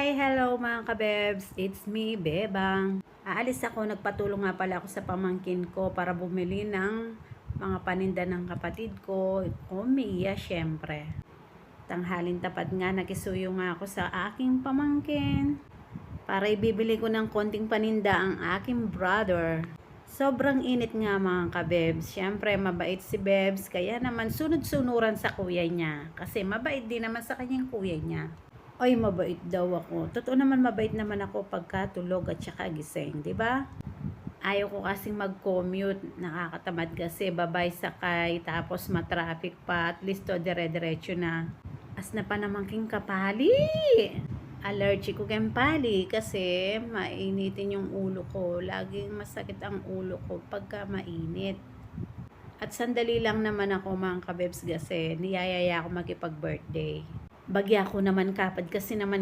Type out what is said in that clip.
Hi! Hello mga kabebs! It's me, Bebang. Aalis ako, nagpatulong nga pala ako sa pamangkin ko para bumili ng mga paninda ng kapatid ko. Mia, syempre. Tanghaling tapat nga, nakisuyo nga ako sa aking pamangkin para ibibili ko ng konting paninda ang aking brother. Sobrang init nga mga kabebs. Syempre, mabait si Bebs, kaya naman sunod-sunuran sa kuya niya. Kasi mabait din naman sa kanyang kuya niya. Ay, mabait daw ako. Totoo naman, mabait naman ako pagkatulog at saka gising, di ba? Ayaw ko kasing mag-commute. Nakakatamad kasi babay sakay, tapos matraffic pa. At least to, dire-diretso na. As na pa naman king kapali. Allergic ko kang pali kasi mainitin yung ulo ko. Laging masakit ang ulo ko pagka mainit. At sandali lang naman ako mga kabebs kasi niyayaya ako makipag-birthday. Bagya ko naman kapad kasi naman